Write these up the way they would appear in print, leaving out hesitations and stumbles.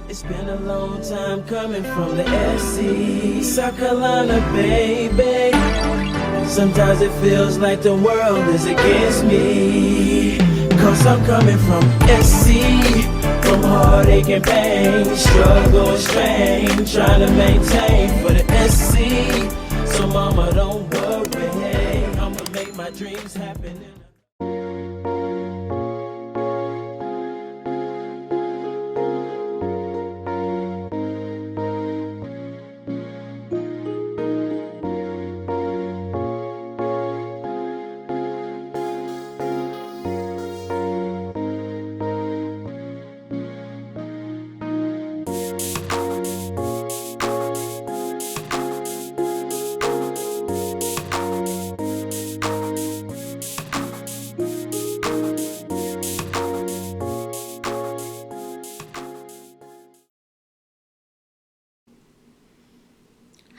It's been a long time coming from the SC, South Carolina, baby. Sometimes it feels like the world is against me, 'cause I'm coming from SC, from heartache and pain, struggle and strain, trying to maintain for the SC. So mama, don't worry, I'ma make my dreams happen.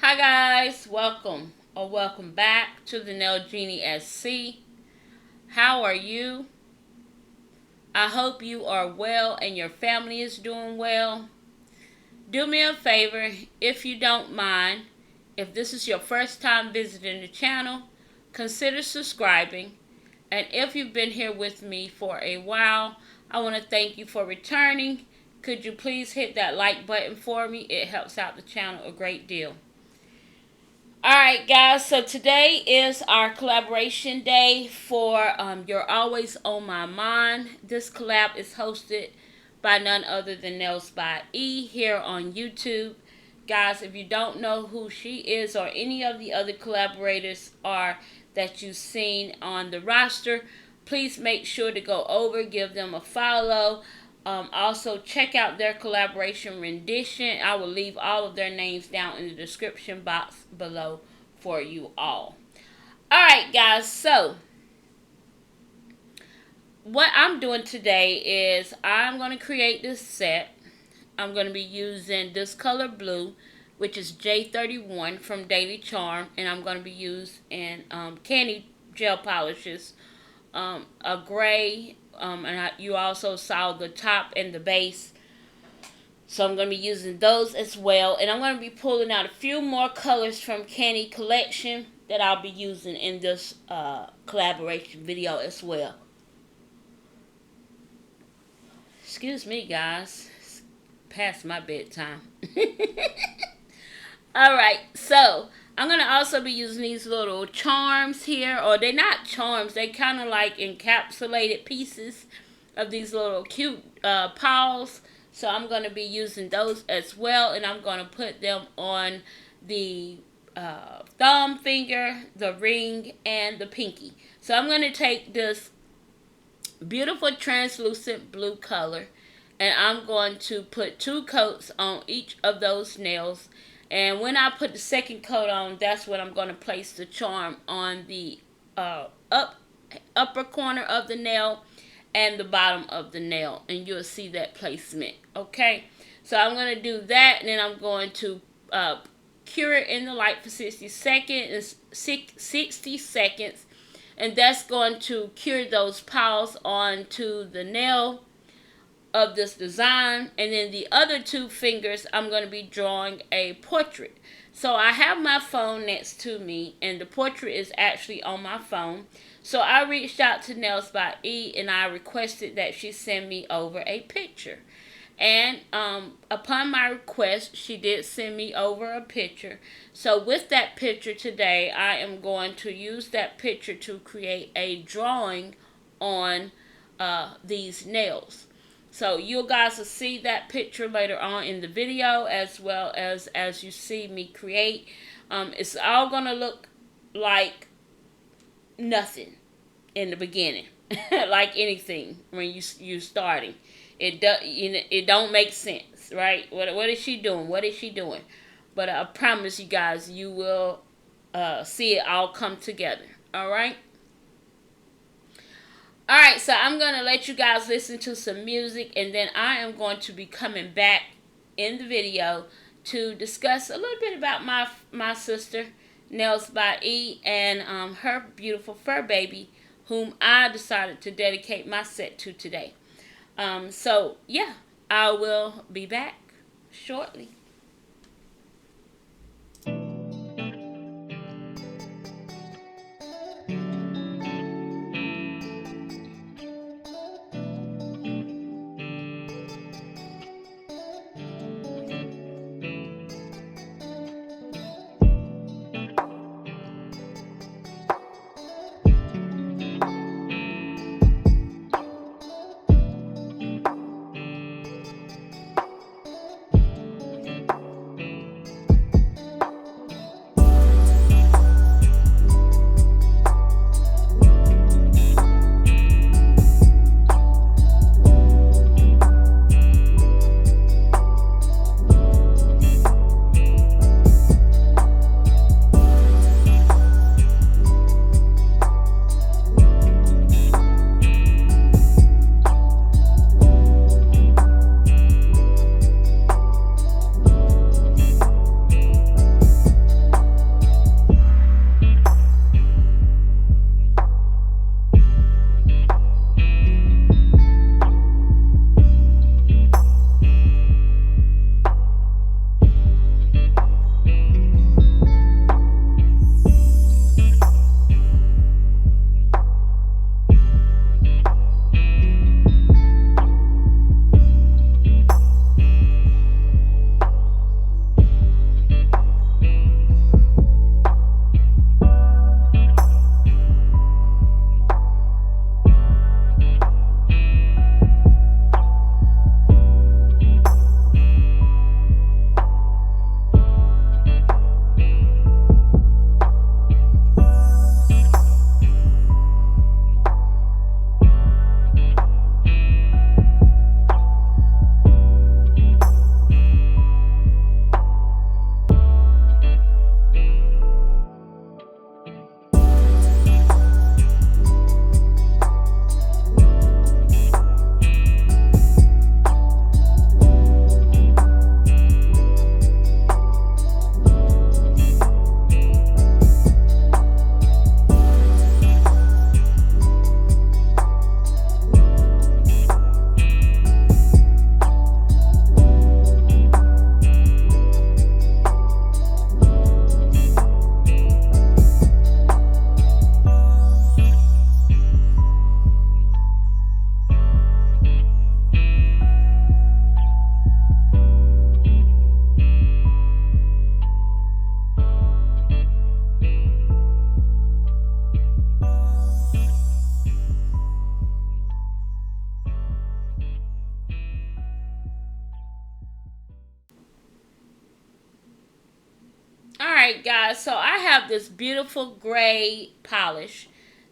Hi guys, welcome back to the Nail Genie SC. How are you? I hope you are well and your family is doing well. Do me a favor, if you don't mind, if this is your first time visiting the channel, consider subscribing. And if you've been here with me for a while, I want to thank you for returning. Could you please hit that like button for me? It helps out the channel a great deal. Alright guys, so today is our collaboration day for You're Always On My Mind. This collab is hosted by none other than Nails by E here on YouTube. Guys, if you don't know who she is or any of the other collaborators are that you've seen on the roster, please make sure to go over, give them a follow. Also, check out their collaboration rendition. I will leave all of their names down in the description box below for you all. Alright, guys. So, what I'm doing today is I'm going to create this set. I'm going to be using this color blue, which is J31 from Daily Charm. And I'm going to be using candy gel polishes. A gray, you also saw the top and the base, so I'm going to be using those as well, and I'm going to be pulling out a few more colors from Candy Collection that I'll be using in this collaboration video as well. Excuse me guys, it's past my bedtime. Alright, so I'm going to also be using these little charms here, or they're not charms, they kind of like encapsulated pieces of these little cute paws. So I'm going to be using those as well, and I'm going to put them on the thumb finger, the ring, and the pinky. So I'm going to take this beautiful translucent blue color, and I'm going to put 2 coats on each of those nails. And when I put the second coat on, that's when I'm going to place the charm on the upper corner of the nail and the bottom of the nail. And you'll see that placement. Okay? So I'm going to do that, and then I'm going to cure it in the light for 60 seconds. And that's going to cure those paws onto the nail of this design. And then the other 2 fingers, I'm going to be drawing a portrait. So I have my phone next to me, and the portrait is actually on my phone. So I reached out to Nails by E, and I requested that she send me over a picture. And upon my request, she did send me over a picture. So with that picture today, I am going to use that picture to create a drawing on these nails. So you guys will see that picture later on in the video, as well as you see me create. It's all going to look like nothing in the beginning. Like anything when you starting. It don't make sense, right? What is she doing? What is she doing? But I promise you guys, you will see it all come together. Alright? Alright, so I'm going to let you guys listen to some music, and then I am going to be coming back in the video to discuss a little bit about my sister, Nails by E, and her beautiful fur baby, whom I decided to dedicate my set to today. So, yeah, I will be back shortly. Alright guys, so I have this beautiful gray polish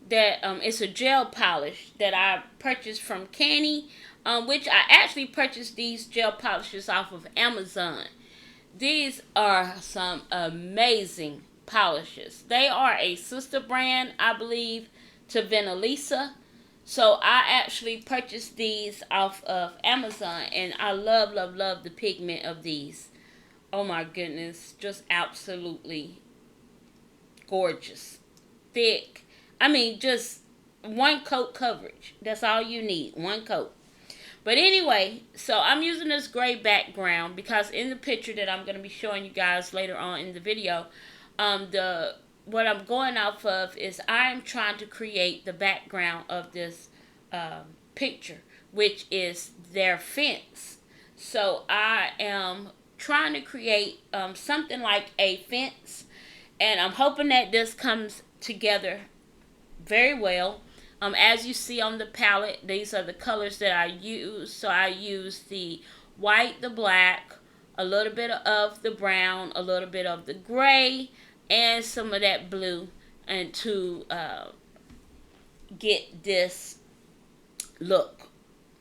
that it's a gel polish that I purchased from Canny, which I actually purchased these gel polishes off of Amazon. These are some amazing polishes. They are a sister brand, I believe, to Venalisa. So I actually purchased these off of Amazon, and I love, love, love the pigment of these. Oh my goodness, just absolutely gorgeous. Thick. I mean, just one coat coverage. That's all you need. One coat. But anyway, so I'm using this gray background because in the picture that I'm going to be showing you guys later on in the video, the what I'm going off of is I am trying to create the background of this picture, which is their fence. So I am trying to create something like a fence, and I'm hoping that this comes together very well. As you see on the palette, these are the colors that I use. So I use the white, the black, a little bit of the brown, a little bit of the gray, and some of that blue, and to get this look.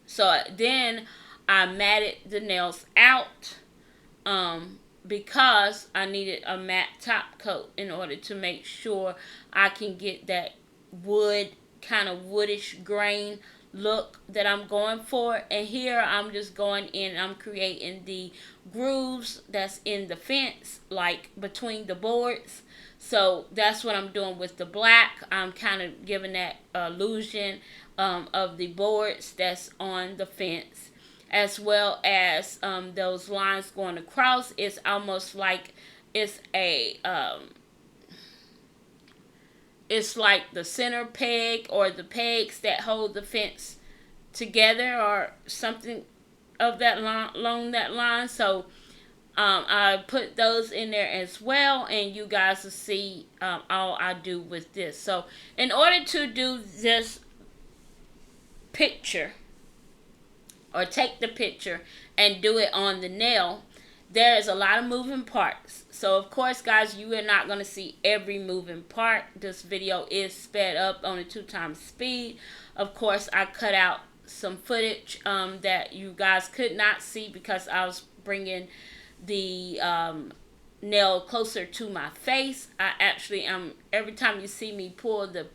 So then I matted the nails out because I needed a matte top coat in order to make sure I can get that wood, kind of woodish grain look that I'm going for. And here I'm just going in, I'm creating the grooves that's in the fence, like between the boards. So that's what I'm doing with the black. I'm kind of giving that illusion of the boards that's on the fence. as well as those lines going across. It's almost like it's a it's like the center peg or the pegs that hold the fence together or something of that line, along that line. So I put those in there as well, and you guys will see all I do with this. So in order to do this picture or take the picture and do it on the nail, there is a lot of moving parts. So of course, guys, you are not going to see every moving part. This video is sped up on a 2x speed. Of course, I cut out some footage that you guys could not see because I was bringing the nail closer to my face. I actually every time you see me pull the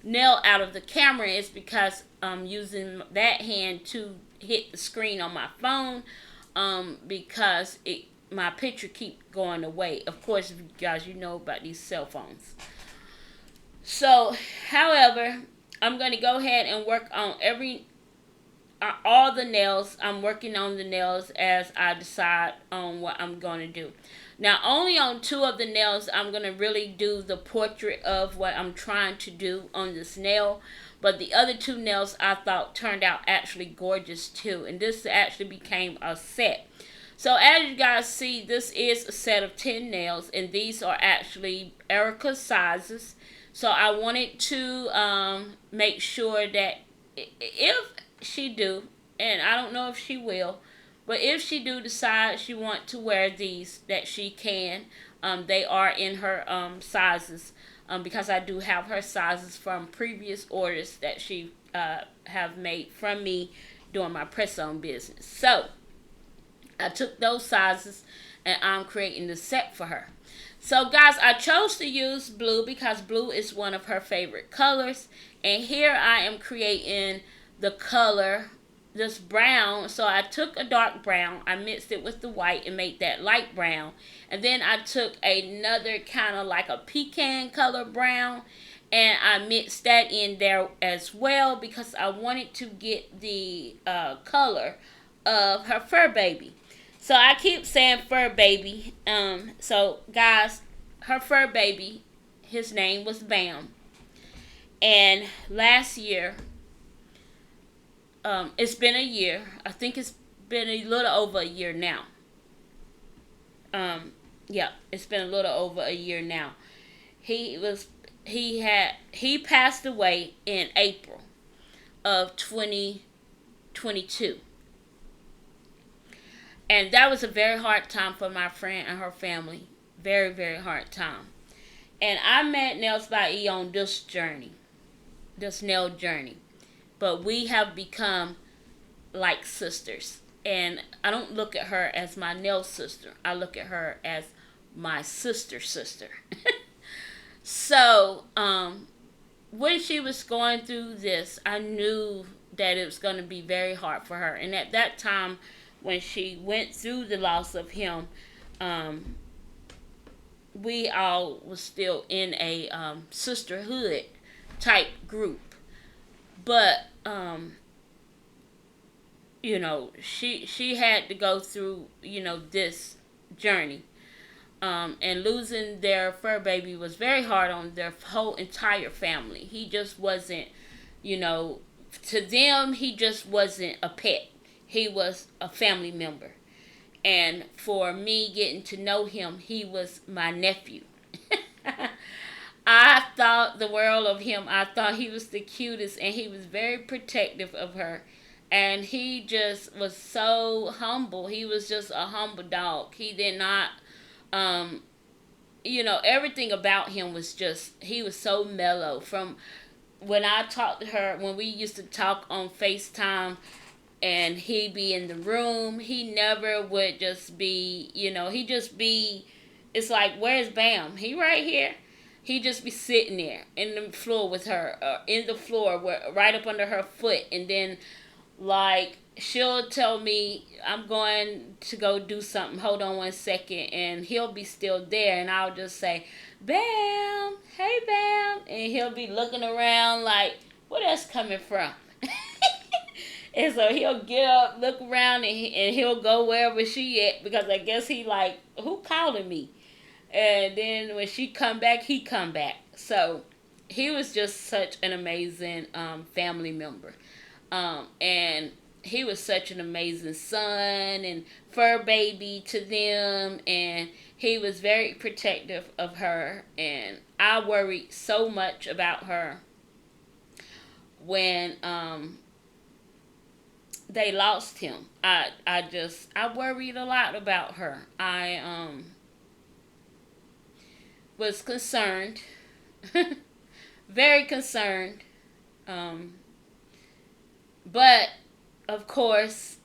nail out of the camera, it's because I'm using that hand to hit the screen on my phone, because my picture keep going away. Of course, if you guys, you know about these cell phones. So, however, I'm going to go ahead and work on all the nails. I'm working on the nails as I decide on what I'm going to do. Now, only on 2 of the nails, I'm going to really do the portrait of what I'm trying to do on this nail. But the other 2 nails I thought turned out actually gorgeous too. And this actually became a set. So as you guys see, this is a set of 10 nails. And these are actually Erica's sizes. So I wanted to make sure that if she do, and I don't know if she will, but if she do decide she want to wear these, that she can. They are in her sizes, because I do have her sizes from previous orders that she have made from me during my press-on business. So I took those sizes and I'm creating the set for her. So guys, I chose to use blue because blue is one of her favorite colors. And here I am creating the color, this brown. So I took a dark brown, I mixed it with the white and made that light brown. And then I took another kind of like a pecan color brown and I mixed that in there as well because I wanted to get the color of her fur baby. So I keep saying fur baby. So guys, her fur baby, his name was Bam. And last year, it's been a year. I think it's been a little over a year now. Yeah, it's been a little over a year now. He passed away in April of 2022. And that was a very hard time for my friend and her family. Very, very hard time. And I met Nails by E on this journey. This nail journey. But we have become like sisters. And I don't look at her as my nail sister. I look at her as my sister. So, when she was going through this, I knew that it was going to be very hard for her. And at that time, when she went through the loss of him, we all was still in a sisterhood type group. But you know, she had to go through, you know, this journey. And losing their fur baby was very hard on their whole entire family. He just wasn't, you know, to them, he just wasn't a pet. He was a family member. And for me getting to know him, he was my nephew. I thought the world of him. I thought he was the cutest, and he was very protective of her. And he just was so humble. He was just a humble dog. He did not, you know, everything about him was just, he was so mellow. From when I talked to her, when we used to talk on FaceTime, and he'd be in the room, he never would just be, you know, he'd just be, it's like, where's Bam? He right here. He'd just be sitting there in the floor with her, in the floor, right up under her foot. And then, like, she'll tell me, I'm going to go do something. Hold on 1 second. And he'll be still there. And I'll just say, Bam, hey, Bam. And he'll be looking around like, where that's coming from? And so he'll get up, look around, and he'll go wherever she at because I guess he like, who calling me? And then when she come back, he come back. So he was just such an amazing family member. And he was such an amazing son and fur baby to them. And he was very protective of her. And I worried so much about her when they lost him. I worried a lot about her. I was concerned, very concerned. Um, but of course,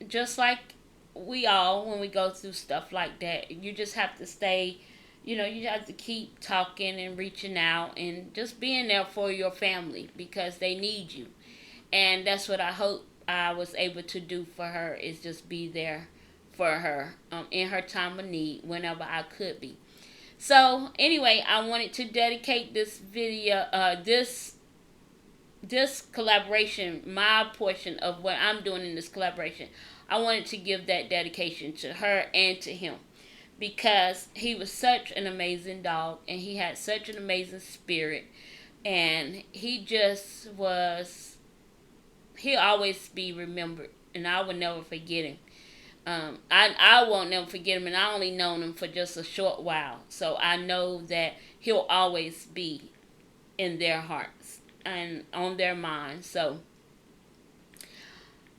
just like we all, when we go through stuff like that, you just have to stay. You have to keep talking and reaching out and just being there for your family because they need you. And that's what I hope I was able to do for her is just be there for her in her time of need whenever I could be. So anyway, I wanted to dedicate this video, this collaboration, my portion of what I'm doing in this collaboration. I wanted to give that dedication to her and to him because he was such an amazing dog and he had such an amazing spirit and he just was. He'll always be remembered and I will never forget him. I won't never forget him, and I only known him for just a short while, so I know that he'll always be in their hearts and on their minds. So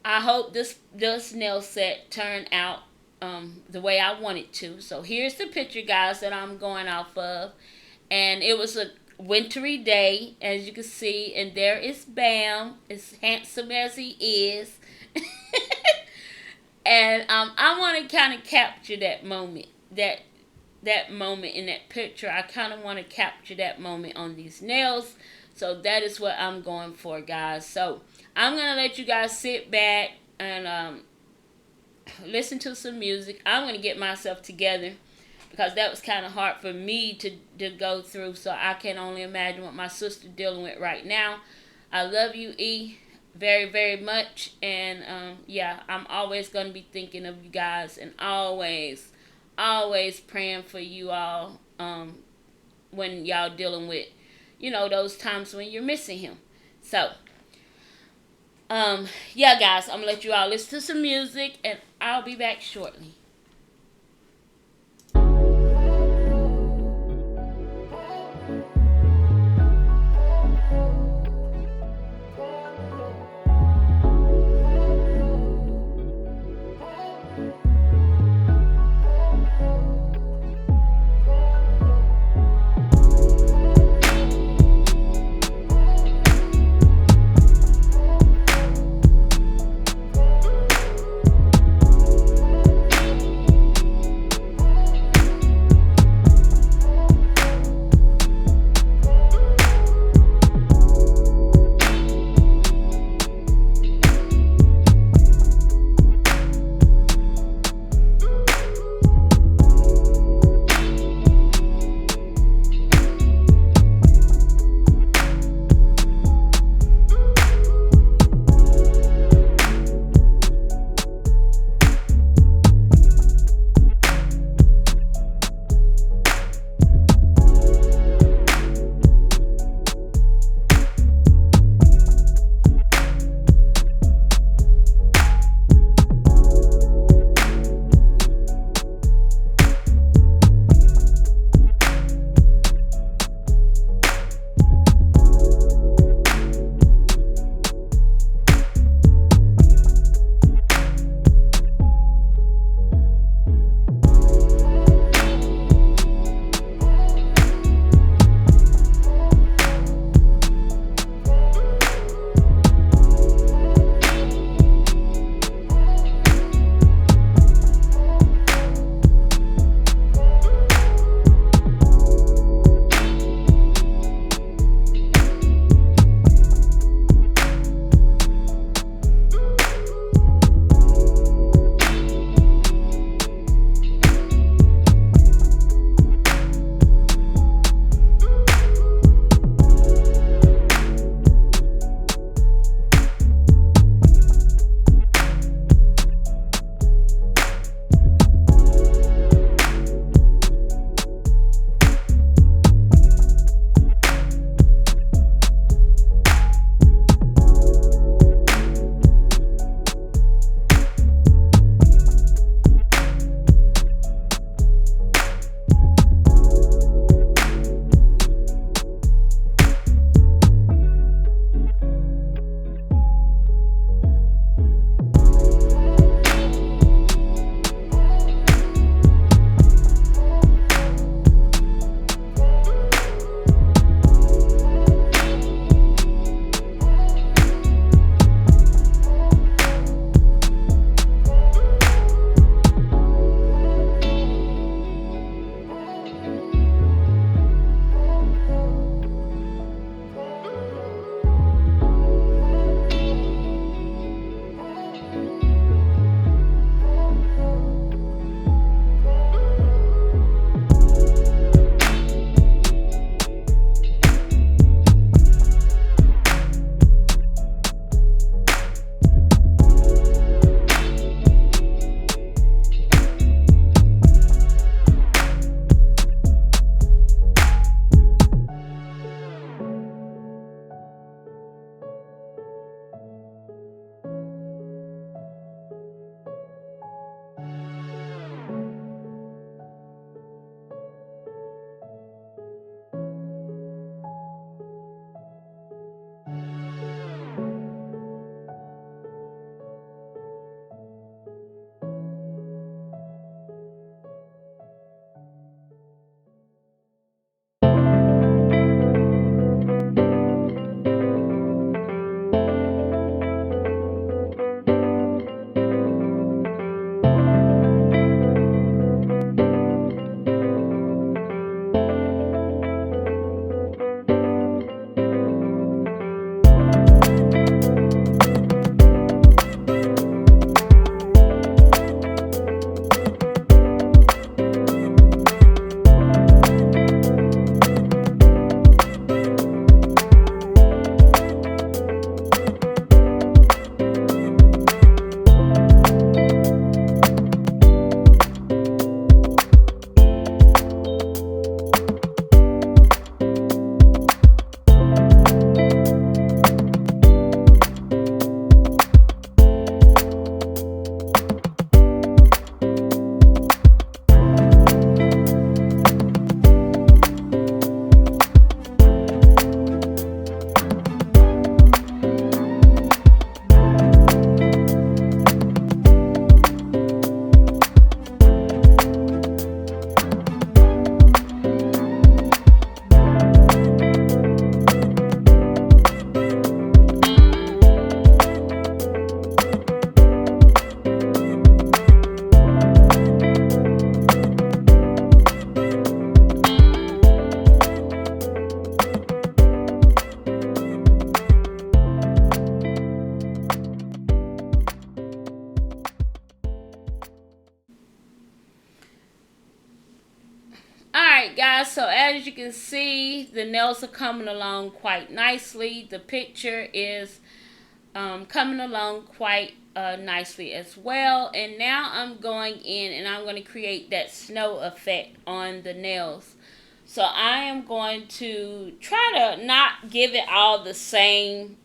I hope this nail set turned out the way I want it to. So here's the picture, guys, that I'm going off of, and it was a wintry day, as you can see, and there is Bam, as handsome as he is. And I want to kind of capture that moment, that moment in that picture. I kind of want to capture that moment on these nails. So that is what I'm going for, guys. So I'm going to let you guys sit back and listen to some music. I'm going to get myself together because that was kind of hard for me to go through. So I can only imagine what my sister dealing with right now. I love you, E, very, very much. And yeah, I'm always going to be thinking of you guys and always praying for you all when y'all dealing with, those times when you're missing him. So, yeah, guys, I'm going to let you all listen to some music and I'll be back shortly. Alright guys, so as you can see, the nails are coming along quite nicely. The picture is coming along quite nicely as well. And now I'm going in and I'm going to create that snow effect on the nails. So I am going to try to not give it all the same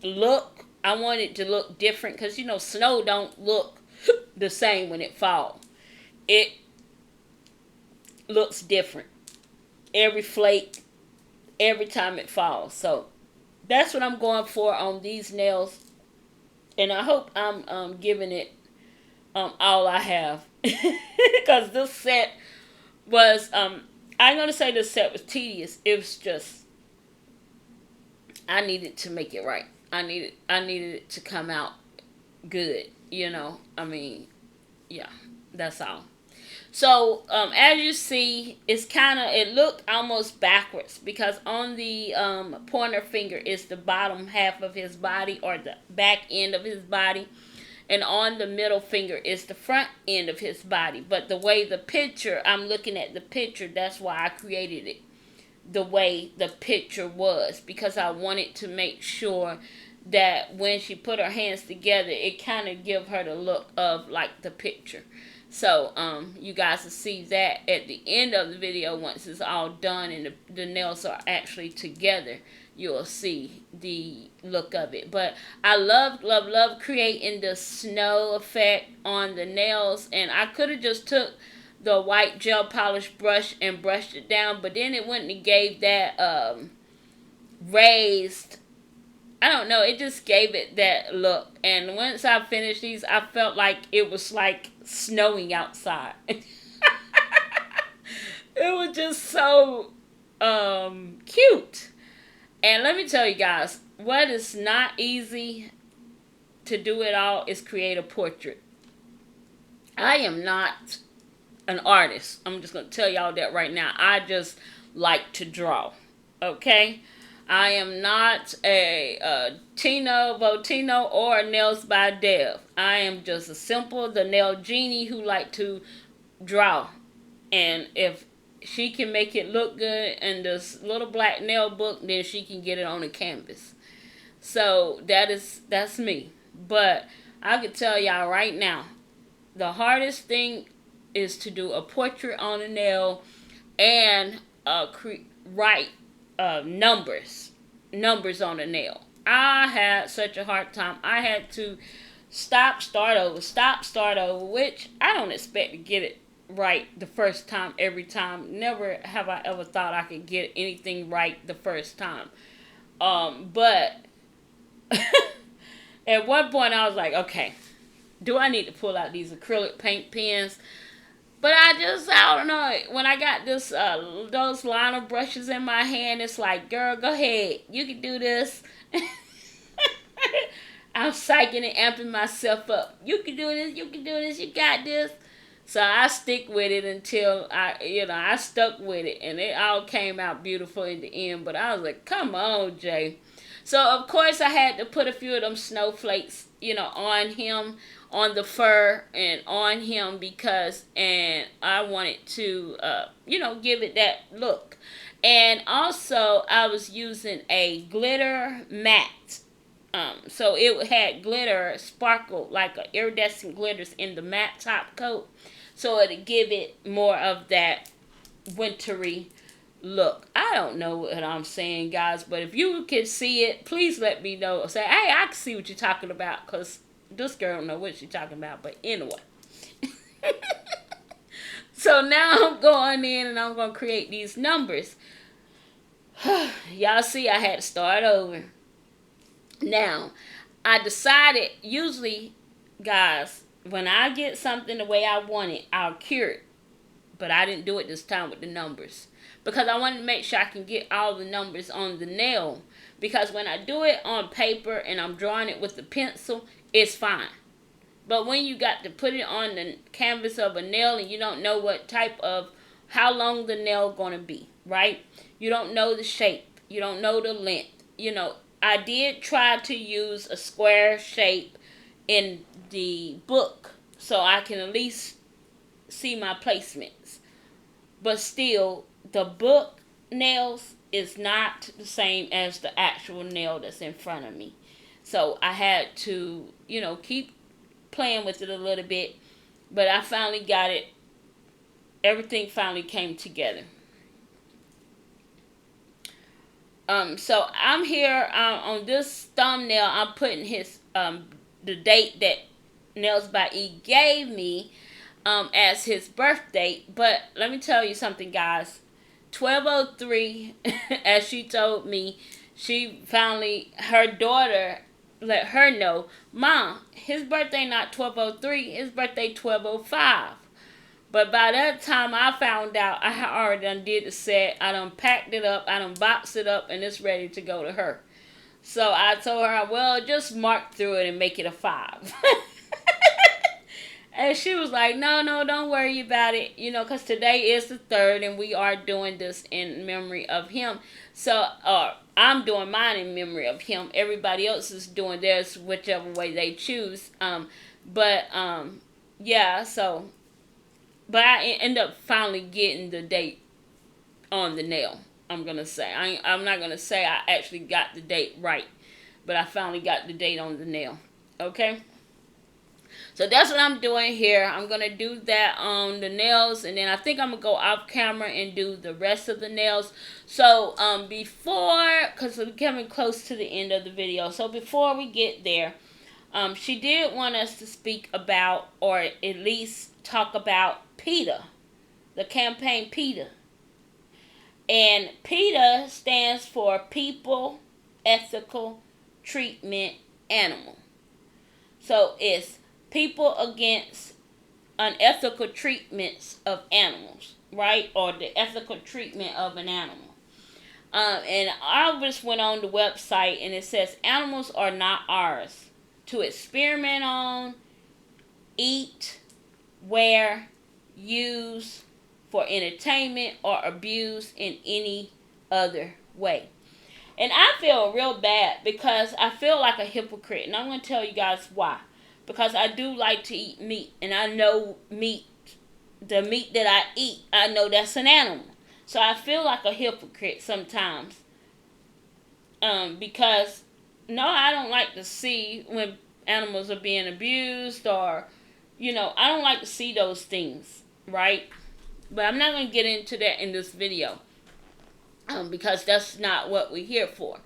look. I want it to look different because, you know, snow don't look the same when it falls. It looks different every flake, every time it falls. So that's what I'm going for on these nails, and I hope I'm giving it all I have, because this set was I'm gonna say this set was tedious. It was just, I needed to make it right. I needed it to come out good, you know. I mean, yeah, that's all. So, as you see, it looked almost backwards, because on the pointer finger is the bottom half of his body, or the back end of his body, and on the middle finger is the front end of his body. But the way the picture, I'm looking at the picture, that's why I created it the way the picture was, because I wanted to make sure that when she put her hands together, it kind of give her the look of like the picture. So, you guys will see that at the end of the video once it's all done and the nails are actually together. You'll see the look of it. But I love creating the snow effect on the nails. And I could have just took the white gel polish brush and brushed it down. But then it went and gave that raised, I don't know, it just gave it that look. And once I finished these, I felt like it was like snowing outside. It was just so cute. And let me tell you guys, what is not easy to do it all is create a portrait. I am not an artist. I'm just going to tell y'all that right now. I just like to draw. Okay? I am not a Tino Botino or Nails by Dev. I am just a simple, the nail genie who like to draw. And if she can make it look good in this little black nail book, then she can get it on a canvas. So that's me. But I could tell y'all right now, the hardest thing is to do a portrait on a nail and write numbers on a nail. I had such a hard time. I had to start over, which I don't expect to get it right the first time every time. Never have I ever thought I could get anything right the first time. But at one point I was like, okay, do I need to pull out these acrylic paint pens? But I don't know. When I got those liner brushes in my hand, it's like, girl, go ahead. You can do this. I'm psyching and amping myself up. You can do this. You can do this. You got this. So I stick with it until I stuck with it. And it all came out beautiful in the end. But I was like, come on, Jay. So, of course, I had to put a few of them snowflakes, on him, on the fur and on him, and I wanted to, give it that look. And also, I was using a glitter matte. So it had glitter sparkle, like iridescent glitters in the matte top coat. So it'd give it more of that wintry look. I don't know what I'm saying, guys, but if you can see it, please let me know. Say, hey, I can see what you're talking about, because this girl don't know what she's talking about. But anyway. So now I'm going in and I'm going to create these numbers. Y'all see, I had to start over. Now, I decided, usually, guys, when I get something the way I want it, I'll cure it. But I didn't do it this time with the numbers, because I wanted to make sure I can get all the numbers on the nail. Because when I do it on paper and I'm drawing it with the pencil, it's fine. But when you got to put it on the canvas of a nail and you don't know how long the nail going to be, right? You don't know the shape. You don't know the length. I did try to use a square shape in the book so I can at least see my placements. but still, the book nails is not the same as the actual nail that's in front of me. So I had to, keep playing with it a little bit, but I finally got it. Everything finally came together. So I'm here on this thumbnail. I'm putting his the date that Nails by E gave me as his birth date. But let me tell you something, guys. 1203, as she told me, she finally, her daughter let her know, Mom, his birthday not 1203, his birthday 1205. But by that time I found out, I had already done did the set. I done packed it up. I done boxed it up, and it's ready to go to her. So I told her, well, just mark through it and make it a 5. And she was like, no, don't worry about it. Because today is the 3rd, and we are doing this in memory of him. So I'm doing mine in memory of him. Everybody else is doing theirs whichever way they choose. Yeah, so... But I end up finally getting the date on the nail. I'm going to say. I'm not going to say I actually got the date right. But I finally got the date on the nail. Okay? So that's what I'm doing here. I'm going to do that on the nails. And then I think I'm going to go off camera and do the rest of the nails. So because we're coming close to the end of the video. So before we get there, she did want us to speak about, or at least talk about, PETA, the campaign PETA. And PETA stands for People Ethical Treatment Animal. So it's people against unethical treatments of animals, right? Or the ethical treatment of an animal. And I just went on the website, and it says animals are not ours to experiment on, eat, wear, use for entertainment, or abuse in any other way. And I feel real bad because I feel like a hypocrite. And I'm going to tell you guys why. Because I do like to eat meat. And I know the meat that I eat, I know that's an animal. So I feel like a hypocrite sometimes. Because, no, I don't like to see when animals are being abused, or, I don't like to see those things, right? But I'm not going to get into that in this video. Because that's not what we're here for.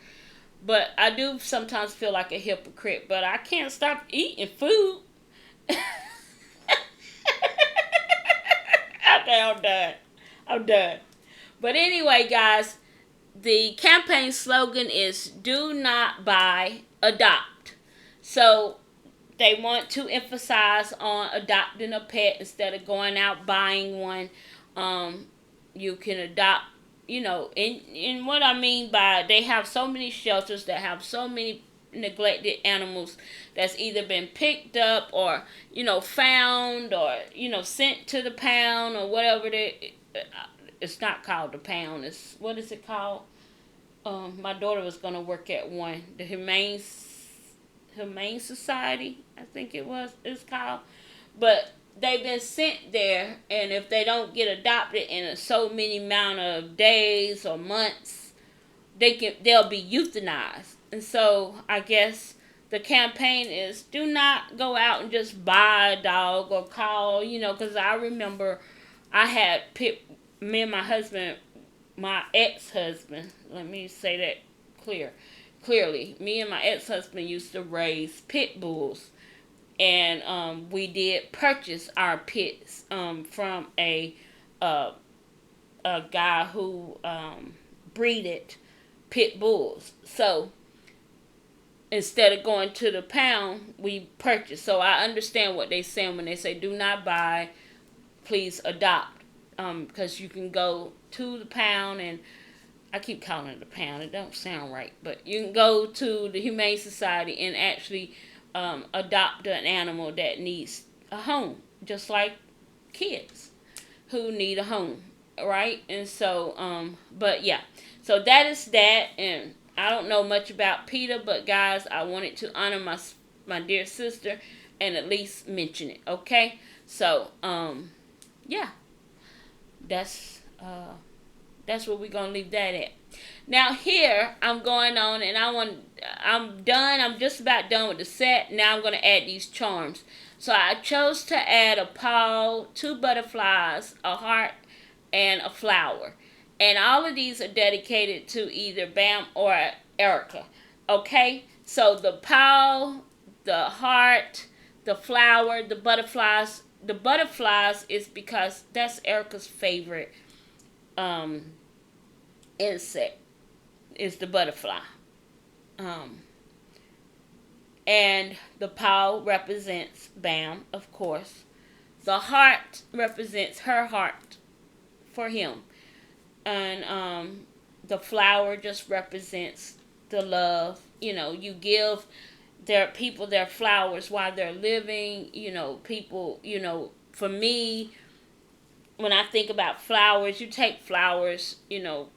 But I do sometimes feel like a hypocrite. But I can't stop eating food. Okay, I'm done. But anyway, guys, the campaign slogan is do not buy, adopt. So they want to emphasize on adopting a pet instead of going out buying one. You can adopt, and what I mean by, they have so many shelters that have so many neglected animals that's either been picked up or, found, or, sent to the pound, or whatever it's not called the pound. What is it called? My daughter was going to work at one. The Humane Society, I think it's called. But they've been sent there, and if they don't get adopted in so many amount of days or months, they'll be euthanized. And so I guess the campaign is do not go out and just buy a dog or call, because I remember I had me and my ex-husband, let me say that clearly, me and my ex-husband used to raise pit bulls. And we did purchase our pits from a guy who breeded pit bulls. So instead of going to the pound, we purchased. So I understand what they're saying when they say do not buy, please adopt. Because you can go to the pound, and I keep calling it the pound. It don't sound right. But you can go to the Humane Society and actually adopt an animal that needs a home, just like kids who need a home, right? And so, but yeah, so that is that. And I don't know much about PETA, but guys, I wanted to honor my dear sister and at least mention it. Okay, so yeah, That's where we're gonna leave that at. Now here I'm going on, and I'm done. I'm just about done with the set. Now I'm gonna add these charms. So I chose to add a paw, 2 butterflies, a heart, and a flower. And all of these are dedicated to either Bam or Erica. Okay? So the paw, the heart, the flower, the butterflies. The butterflies is because that's Erica's favorite um, insect, is the butterfly. Um, and the paw represents Bam, of course. The heart represents her heart for him. And the flower just represents the love. You know, you give their people their flowers while they're living. You know, people, you know, for me, when I think about flowers, you take flowers, you know,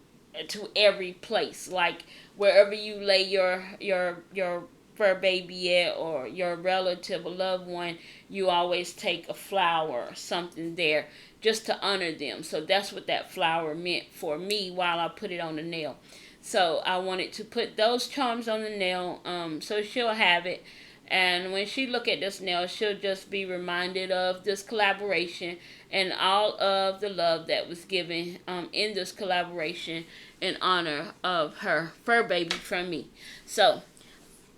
to every place, like wherever you lay your fur baby at, or your relative or loved one, you always take a flower or something there just to honor them. So that's what that flower meant for me while I put it on the nail. So I wanted to put those charms on the nail, so she'll have it. And when she look at this nail, she'll just be reminded of this collaboration and all of the love that was given in this collaboration in honor of her fur baby from me. So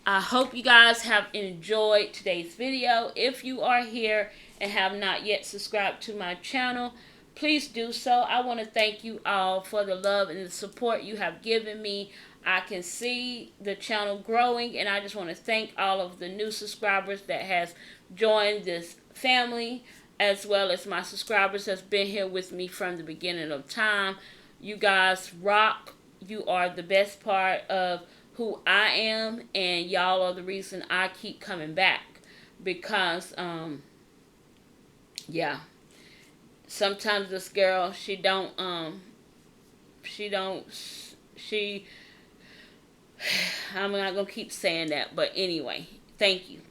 I hope you guys have enjoyed today's video. If you are here and have not yet subscribed to my channel, please do so. I want to thank you all for the love and the support you have given me. I can see the channel growing, and I just want to thank all of the new subscribers that has joined this family, as well as my subscribers that's been here with me from the beginning of time. You guys rock. You are the best part of who I am, and y'all are the reason I keep coming back, because yeah, sometimes this girl, she I'm not gonna keep saying that, but anyway, thank you.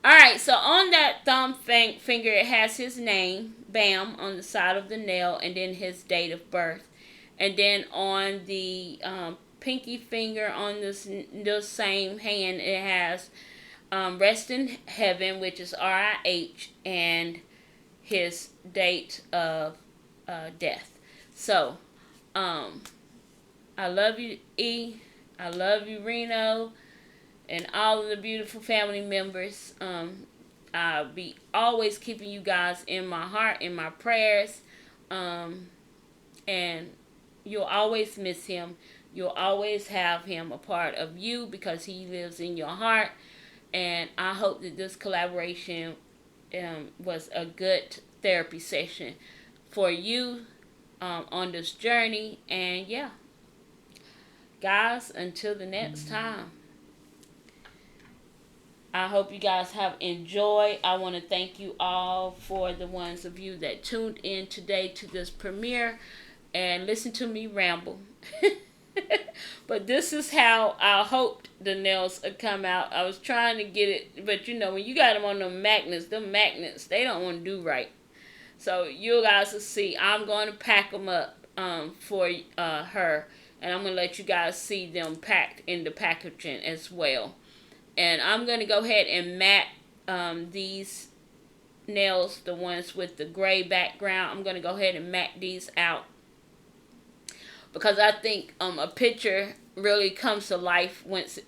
Alright, so on that thumb finger, it has his name, Bam, on the side of the nail, and then his date of birth. And then on the pinky finger on this same hand, it has Rest in Heaven, which is RIH, and his date of death. So, I love you, E. I love you, Reno, and all of the beautiful family members. I'll be always keeping you guys in my heart, in my prayers. And you'll always miss him. You'll always have him a part of you because he lives in your heart. And I hope that this collaboration was a good therapy session for you on this journey. And yeah, guys, until the next time, I hope you guys have enjoyed. I want to thank you all for the ones of you that tuned in today to this premiere and listen to me ramble. But this is how I hoped the nails would come out. I was trying to get it, but you know, when you got them on them magnets, they don't want to do right. So you guys will see. I'm going to pack them up for her, and I'm going to let you guys see them packed in the packaging as well. And I'm going to go ahead and matte these nails, the ones with the gray background. I'm going to go ahead and matte these out, because I think a picture really comes to life once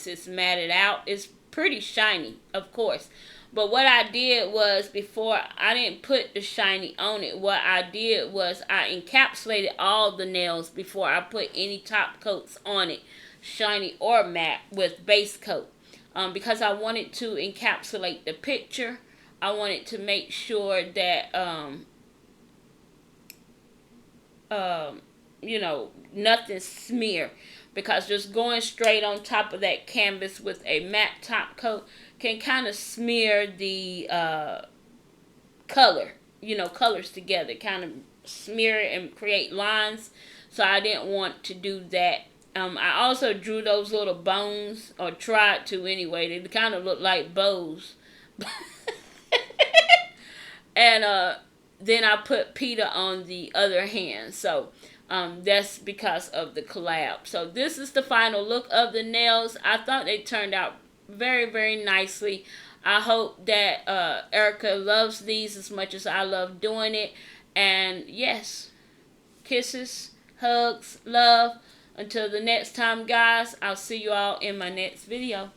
it's matted out. It's pretty shiny, of course. But what I did was, before I didn't put the shiny on it, what I did was I encapsulated all the nails before I put any top coats on it, shiny or matte, with base coat. Because I wanted to encapsulate the picture. I wanted to make sure that you know, nothing smear, because just going straight on top of that canvas with a matte top coat can kind of smear the color, you know, colors together, kind of smear it and create lines. So I didn't want to do that. I also drew those little bones, or tried to anyway. They kind of look like bows. And then I put Peter on the other hand. So that's because of the collab. So this is the final look of the nails. I thought they turned out very, very nicely. I hope that Erica loves these as much as I love doing it. And yes, kisses, hugs, love. Until the next time, guys, I'll see you all in my next video.